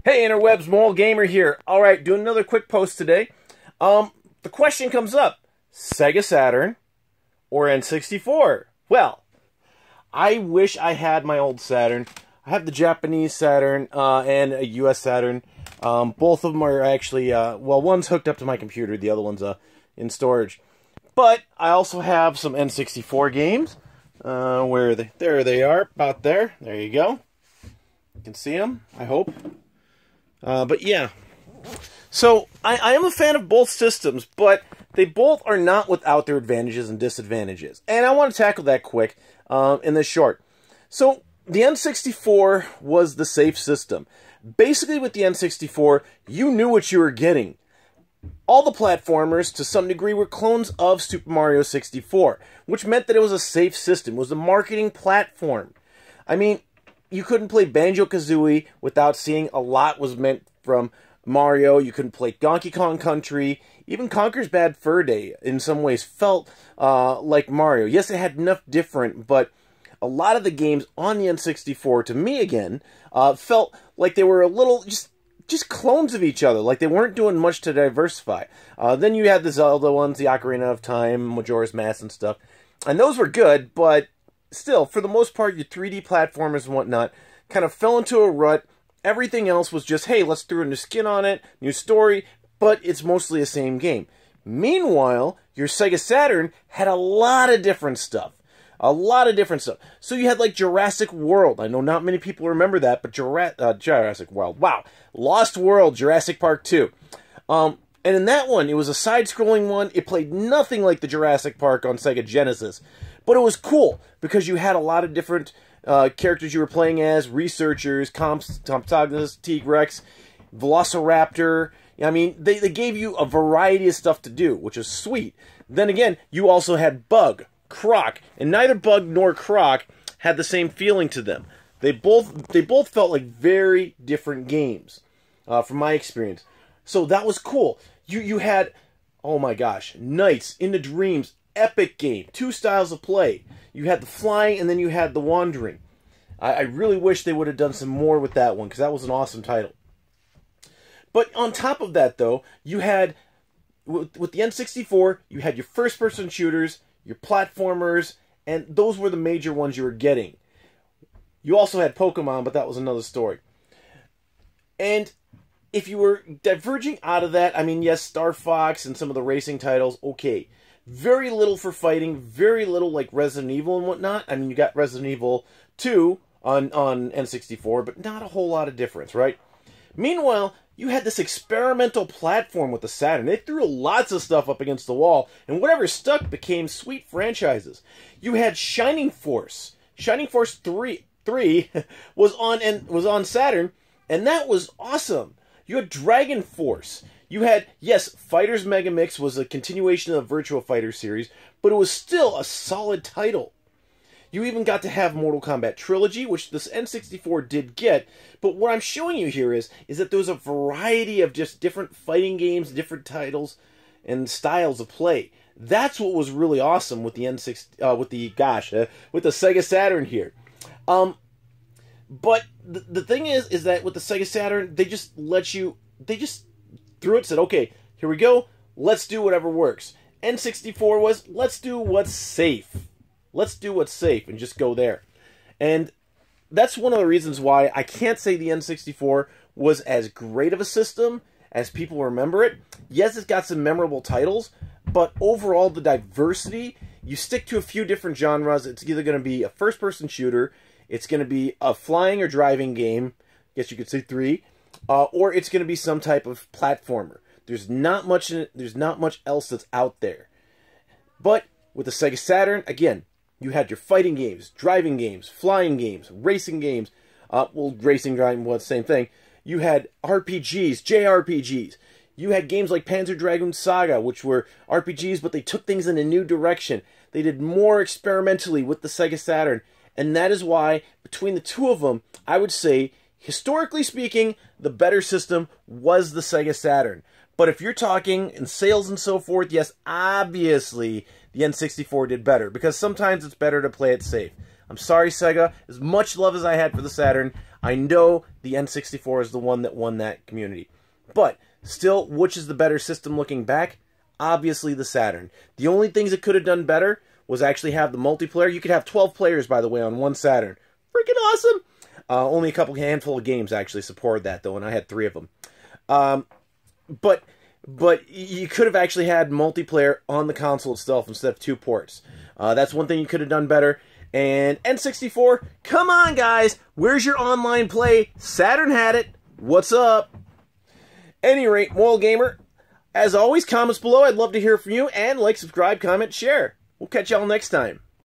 Hey interwebs, moralgamer here. Alright, doing another quick post today. The question comes up, Sega Saturn or N64? Well, I wish I had my old Saturn. I have the Japanese Saturn and a US Saturn. Both of them are actually, well, one's hooked up to my computer, the other one's in storage. But I also have some N64 games. Where are they? There they are, about there. There you go. You can see them, I hope. But yeah, so I am a fan of both systems, but they both are not without their advantages and disadvantages. And I want to tackle that quick in this short. So the N64 was the safe system. Basically with the N64, you knew what you were getting. All the platformers, to some degree, were clones of Super Mario 64, which meant that it was a safe system. It was a marketing platform. I mean, you couldn't play Banjo-Kazooie without seeing a lot was meant from Mario. You couldn't play Donkey Kong Country. Even Conker's Bad Fur Day, in some ways, felt like Mario. Yes, it had enough different, but a lot of the games on the N64, to me again, felt like they were a little just clones of each other. Like they weren't doing much to diversify. Then you had the Zelda ones, the Ocarina of Time, Majora's Mask and stuff. And those were good, but still, for the most part, your 3D platformers and whatnot kind of fell into a rut. Everything else was just, hey, let's throw a new skin on it, new story, but it's mostly the same game. Meanwhile, your Sega Saturn had a lot of different stuff. A lot of different stuff. So you had like Jurassic World. I know not many people remember that, but Jurassic World. Wow. Lost World, Jurassic Park 2. And in that one, it was a side-scrolling one. It played nothing like the Jurassic Park on Sega Genesis. But it was cool, because you had a lot of different characters you were playing as, researchers, Compsognathus, T-Rex, Velociraptor. I mean, they gave you a variety of stuff to do, which is sweet. Then again, you also had Bug, Croc, and neither Bug nor Croc had the same feeling to them. They both felt like very different games, from my experience. So that was cool. You had, oh my gosh, Nights, Into Dreams, epic game, 2 styles of play. You had the flying and then you had the wandering. I really wish they would have done some more with that one, because that was an awesome title. But on top of that, though, you had, with the N64, you had your first-person shooters, your platformers, and those were the major ones you were getting. You also had Pokemon, but that was another story. And if you were diverging out of that, I mean, yes, Star Fox and some of the racing titles, okay. Very little for fighting, very little like Resident Evil and whatnot. I mean, you got Resident Evil 2 on N64, but not a whole lot of difference, right? Meanwhile, you had this experimental platform with the Saturn. They threw lots of stuff up against the wall, and whatever stuck became sweet franchises. You had Shining Force. Shining Force 3 was on Saturn, and that was awesome. You had Dragon Force. You had, yes, Fighters Mega Mix was a continuation of the Virtua Fighter series, but it was still a solid title. You even got to have Mortal Kombat Trilogy, which this N64 did get, but what I'm showing you here is that there was a variety of just different fighting games, different titles, and styles of play. That's what was really awesome with the with the Sega Saturn here. But the thing is that with the Sega Saturn, they just threw it, said, okay, here we go, let's do whatever works. N64 was, let's do what's safe. Let's do what's safe and just go there. And that's one of the reasons why I can't say the N64 was as great of a system as people remember it. Yes, it's got some memorable titles, but overall the diversity, you stick to a few different genres. It's either going to be a first-person shooter, it's going to be a flying or driving game, I guess you could say 3, or it's going to be some type of platformer. There's not much in it, there's not much else that's out there. But with the Sega Saturn, again, you had your fighting games, driving games, flying games, racing games. Well, racing, driving was the same thing. You had RPGs, JRPGs. You had games like Panzer Dragoon Saga, which were RPGs, but they took things in a new direction. They did more experimentally with the Sega Saturn. And that is why, between the two of them, I would say, historically speaking, the better system was the Sega Saturn. But if you're talking in sales and so forth, yes, obviously the N64 did better, because sometimes it's better to play it safe. I'm sorry, Sega. As much love as I had for the Saturn, I know the N64 is the one that won that community. But still, which is the better system looking back? Obviously the Saturn. The only things it could have done better was actually have the multiplayer. You could have 12 players, by the way, on one Saturn. Freaking awesome! Only a handful of games actually supported that, though, and I had 3 of them. But you could have actually had multiplayer on the console itself instead of 2 ports. That's one thing you could have done better. And N64, come on, guys! Where's your online play? Saturn had it. What's up? Any rate, Moral Gamer, as always, comments below. I'd love to hear from you. And like, subscribe, comment, share. We'll catch y'all next time.